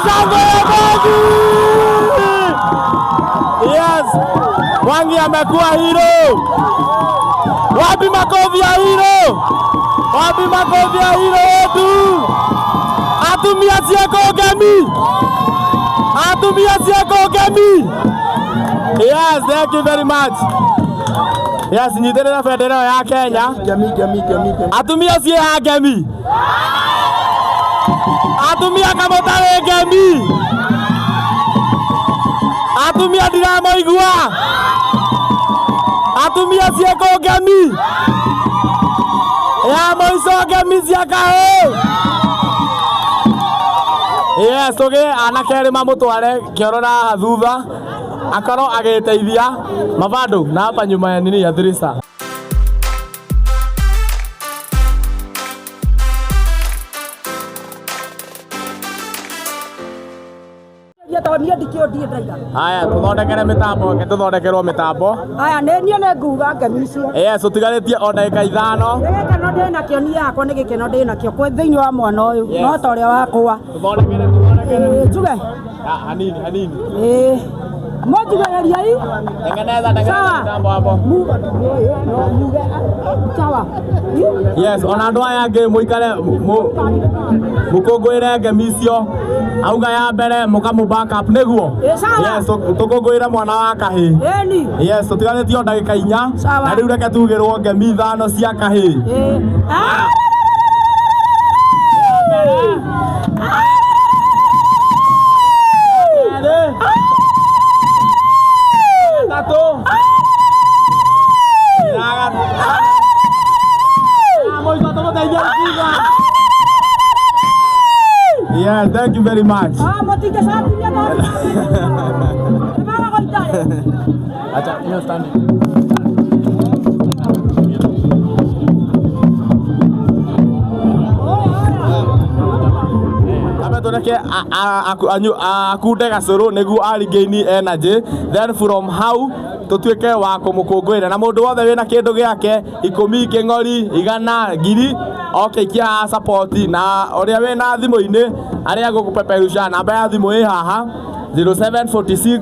shangwe ya Mwangi. Yes, Mwangi amekuwa hero. Wapi makofi ya hero? Wapi makofi ya hero wetu? Atumia Sieko Gemi. Atumia Sieko Gemi. Yes, thank you very much. Yes, nyiterera bendera ya Kenya. Gemi. Atumia Sieko Gemi. Atumia Kamotare Gemi. Atumia Diramo Igua. Atumia Sieko Gemi. Ya Moiso Gemi Siakae. Yes, okay, anakere mamutware kiorora thutha akaro ageteithia mabado na hapa nyuma ya nini ya dirisa. Aya, tuthondekere mitambo, tuthondekerwo mitambo. Aya, nĩ nguga Ngemicio. Yes, utigaretie o ndagika 5. Gĩkeno ndĩ nakĩo niĩ yakwa nĩ gĩkeno ndĩ nakĩo thĩinĩ wa mwana ũyũ no ta ũrĩa wakwa. Tuthondekere. Tuge. Hanini. Mojugereria hii. Tengeneza mitambo hapo. Sawa. Yes, ona andu aya angi muikare mukungwire Ngemicio auga ya mbere mukamu backup niguo. Yes, tukungwire mwana wa kahi. Yes, tutigaretie ndagika 4 na riu reke tugirwo Ngemi 5 cia kahi. Yeah, thank you very much. Acha, you stand. Tureke akude Gacũrũ niguo gain energy, then from how tutuike wa kumukungwira na mundu wothe wina kindu giake 10 king'ori 100 ngiri okay kia support na uria wina thimu-ini aria gukupeperusha namba ya thimu ĩ haha 0746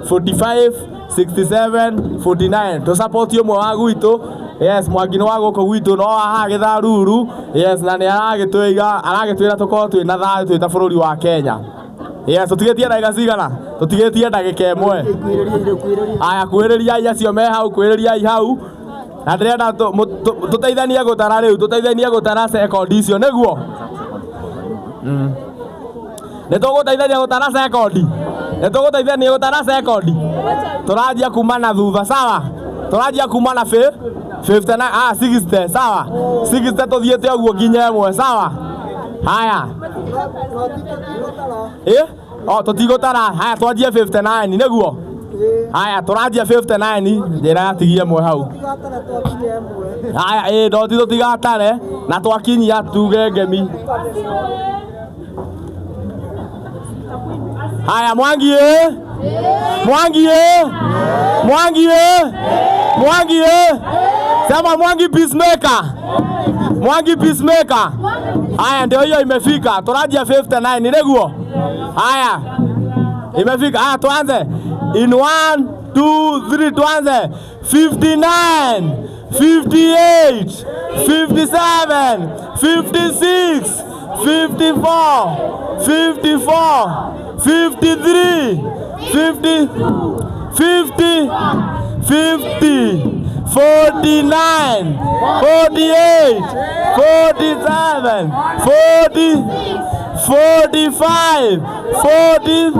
45 67 49 to support umwe wa gwitu. Yes, Mwangi ni wa guku gwitu no haha Githaruru. Yes, na ni aragitwira tukorwo twina thayu twita bururi wa Kenya. Yes, tutigetie ndagika cigana? Tutigetie ndagika 1. Aya, kwiriria acio me hau, kwiriria hau. Na ndirenda tuteithanie gutara riu, tuteithanie gutara sekondi icio niguo. Nituguteithania gutara sekondi. Nituguteithania gutara sekondi. Turajia kuma na thutha, sawa? Turajia kuma na 59 60, sawa? 60 tuthiete uguo nginya 1, sawa? Haya. Tutigutara. Haya, twanjie 59 niguo. Haya, turajia 59 njira yatigie 1 hau. Haya, ndoti tutigatare na twakinyia tuge Ngemi. Haya, Mwangi Mwangi sema Mwangi peacemaker. Mwangi peacemaker. Haya, ndio hiyo imefika. Turajia 59 niguo. Haya, imefika. Haya, tuanze in 1 2 3 tuanze 59 58 57 56 54 54 53 50 50 50 49 48 47 40 45 40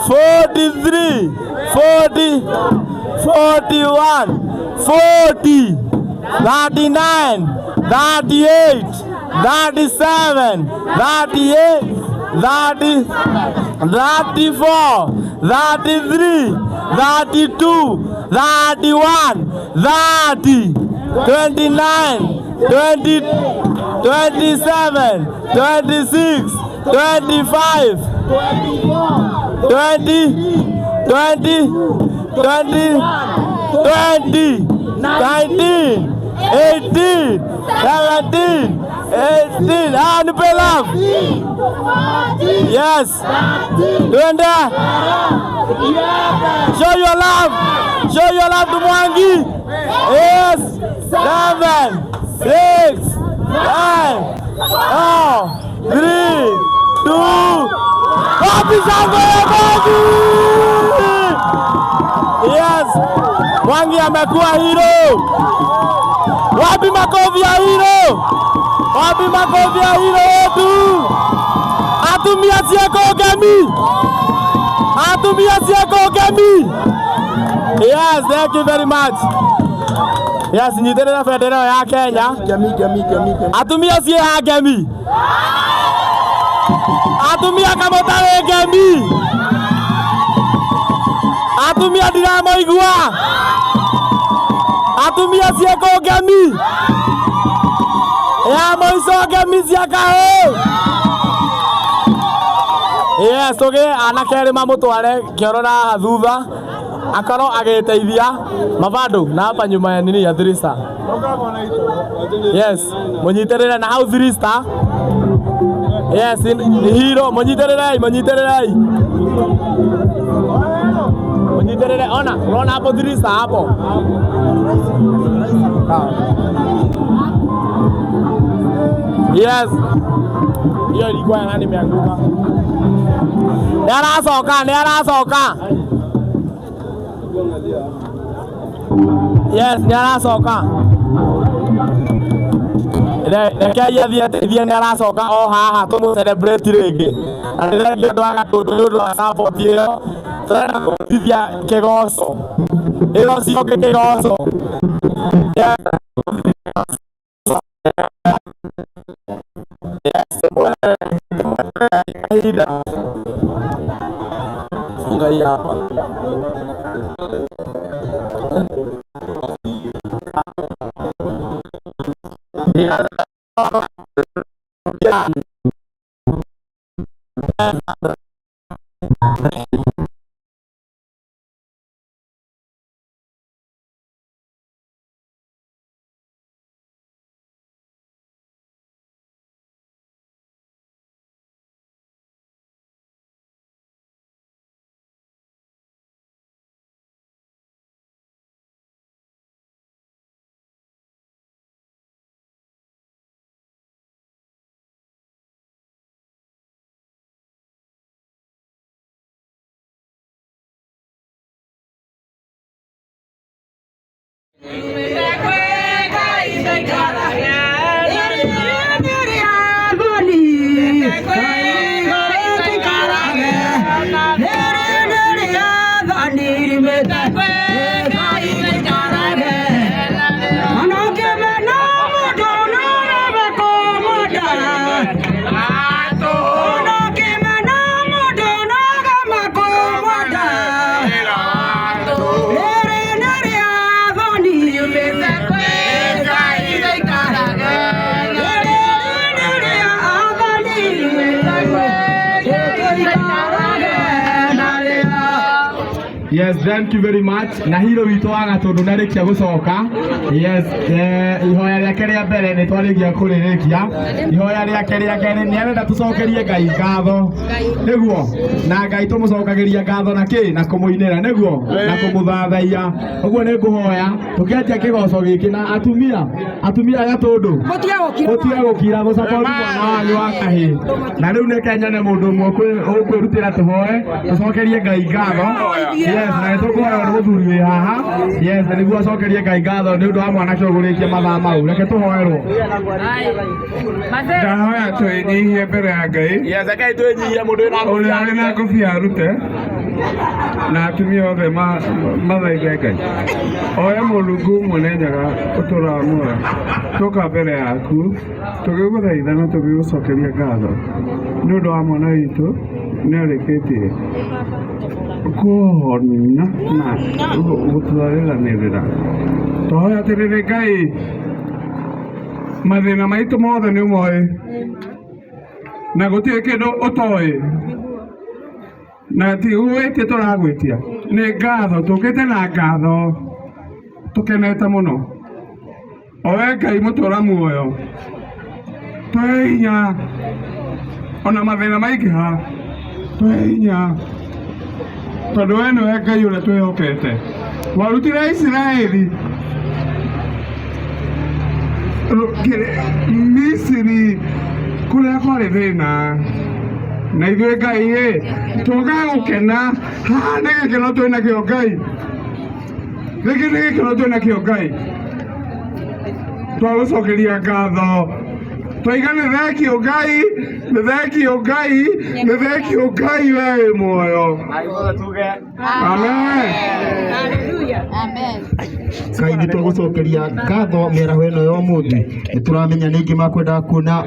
43 40 41 40 39 38 37 38 30 34 33 32 31 30 29 20 27 26 25 20 20 20 20 19 18 17 18. Ah, nipe love. Yes. Twende. Show your love. Show your love to Mwangi. Yes. 7, 6, 5, 4, 3, 2. Wapi shangwe ya Mwangi? Yes. Mwangi amekuwa hero. Wapi makofi ya hero? Wapi makofi ya hero wetu? Atumia Sieko Gemi. Atumia Sieko Gemi. Yes, thank you very much. Yes, nyiterera bendera ya Kenya. Gemi. Atumia Sieko Gemi. Atumia Kamotare Gemi. Atumia Diramo Igua. Atumia Sieko Gemi. Ya Moiso Gemi Siaka ho. Yes, okay, anakere mamutware kiorora thutha akaro agiteithia mabando na hapa nyuma ya nini ya 3 star. Yes, munyiterere na hau 3 star. Yes, ni hero munyiterere. Munyiterere ona, unaona hapo 3 star hapo. Yes. Hiyo ilikuwa nani imeanguka? Ni anasoka. Yes, ni anasoka. Reke yathiĩ nĩ aracoka o haha tũmũ celebrate rĩngĩ. Na rĩrĩa andũ agatundu nĩ ũndũ wa support ĩyo tũrenda kũrutithia kĩgoco. Ĩyo cioke kĩgoco. Funga hii hapa. Yes, thank you very much. Na hilo wito wa gatundu na rikia gucoka. Yes, ihoya riake ria mbere ni twarigia kuririkia. Ihoya riake ria kene ni arenda tucokerie Ngai ngatho. Niguo na Ngai tumucokagiria ngatho na ki na kumuinira niguo na kumuthathaia. Uguo ni nguhoya tukianjia kigoco giki na atumia gatundu. Mutia gukira gucoka mwana wanyu wa kahi. Na riu ne Kenya ne mundu mwe kwirutira tuhoe tucokerie Ngai ngatho. Yes, na tukuhoya muthuri wi haha. Yes, na niguo acokerie Ngai ngatho ni undu wa mwanake ugurikia mathaa mau. Reke tuhoerwo. Ndahoya tuinyihie mbere ya Ngai. Yes, Ngai tuinyihie mundu uri na ngobia arute na atumia othe mathaithe Ngai. Oya Mulungu mwenenyaga utura muoyo tuka mbere yaku tugiguthaitha na tugigucokeria ngatho ni undu wa mwana witu ni arikitie kuhona na gutwaranirira. Twahoya atiriri Ngai mathina maitu mothe ni umoe na gutire kindu utoe na ti uwite turagwitia ni ngatho tukite na ngatho tukenete muno. Owe Ngai mutura muoyo Twenya ona mathina maingĩha twenya tondũ we nĩwe Ngai ũrĩa twĩhokete warutire Isiraeli Misiri kũrĩa kwarĩ thĩna na ithuĩ Ngai tũkaga gũkena haha nĩ gĩkeno twĩnakĩo Ngai gĩkĩ nĩ gĩkeno twĩnakĩo Ngai twagũcokeria ngatho twiga nĩ thekio Ngai nĩ thekio Ngai nĩ thekio Ngai we wĩ muoyo amen Amen. Ngai nĩ tũgũcokeria ngatho mĩaraho ĩno ya ũmũthĩ nĩ tũramenya nĩ ingĩ makwenda kuona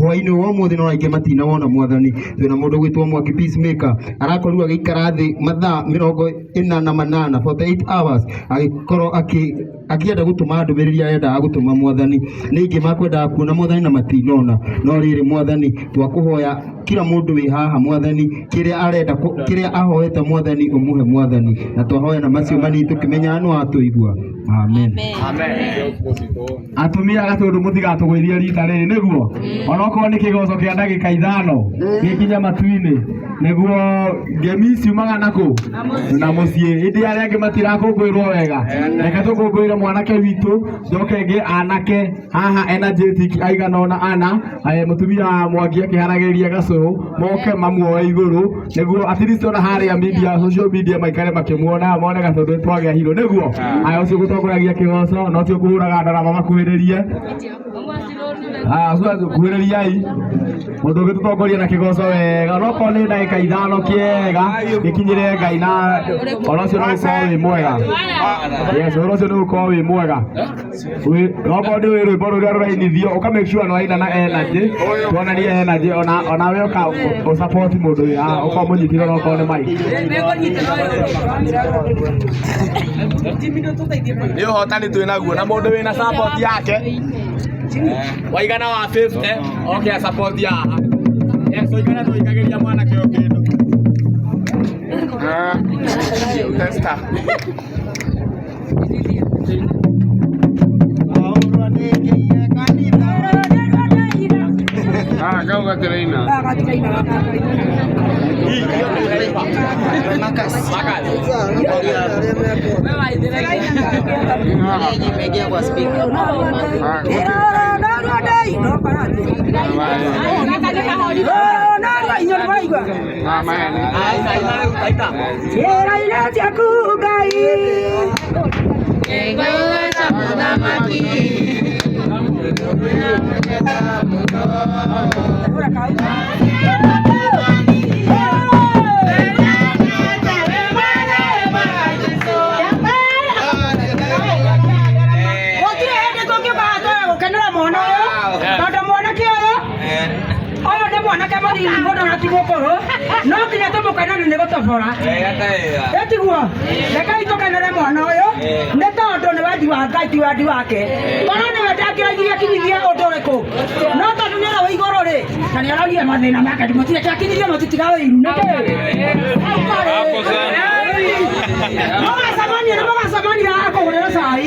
hwaĩ-inĩ wa ũmũthĩ no aingĩ matinawona Mwathani twĩna mũndũ gwĩtwo Mwaki Peacemaker arakorirwo agĩikara thĩ mathaa 48 48 hours agĩkorwo akĩenda gũtũma ndũmĩrĩri arendaga gũtũma Mwathani nĩ ingĩ makwenda kuona Mwathani na matinona no rĩrĩ Mwathani twakũhoya kila mũndũ wĩ haha Mwathani kĩrĩa ahoete Mwathani ũmũhe Mwathani na twahoya na macio manini tũkĩmenya no atũigua amen atumia gatũndũ mũtigatũgũithie rita rĩrĩ nĩguo onokorwo nĩ kĩgoco kĩa ndagĩka 5 gĩkinya matu-inĩ nĩguo ngemi ciumaga nakũ na mũciĩ hĩndĩ arĩa angĩ matirakũngũĩrwo wega reke tũkũngũĩre mwanake witũ njoke ngĩ anake haha energetic aigana ona ana mũtumia Mwangi akĩharagĩrĩria gacũrũ moke mamuoe igũrũ nĩguo at least ona harĩa media social media maikare makĩmuona mone gatũndũ twagĩa hiro nĩguo aya ũcio gũtongoragia kĩgoco no tio kũhũraga ndarama makuhĩrĩrie kuhĩrĩriai mũndũ ũngĩ tũtongoria na kĩgoco wega onokorwo nĩ ndagĩka 5 kĩega gĩkinyĩre Ngai na ona ũcio nĩ ũkorwo wĩ mwega yes ona ũcio nĩ ũkorwo wĩ mwega okorwo nĩ wĩ rwĩmbo rũrĩa rũrainithio ũka make sure nĩ waina na energy tuonanie energy ona we ũka support mũndũ ũyũ ũkorwo mũnyitire onokorwo nĩ mic nĩ ũhotani twĩnaguo na mũndũ wĩna support yake waigana wa 50 okay support ya yes oigana tũikagĩria mwana kĩo kĩndũ testa kau Katerina no kinya tũmũkena nĩ gũtobora etiguo rekei tũkenere mwana ũyũ nĩ tondũ nĩ wendi wa Ngai ti wendi wake korwo nĩ we ndangĩraigirie kinyithie ũndũ ũrĩkũ no tondũ nĩ arĩ igũrũ rĩ na nĩ arorire mathĩna make mũtireke akinyirie mũtitiga wĩiru nĩkĩ mũgacemania akũgũrĩra cai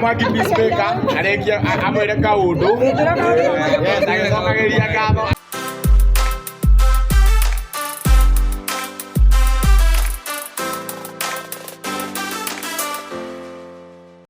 Mwaki Peacemaker arĩkia amwĩre kaũndũ agĩcokagĩria ngatho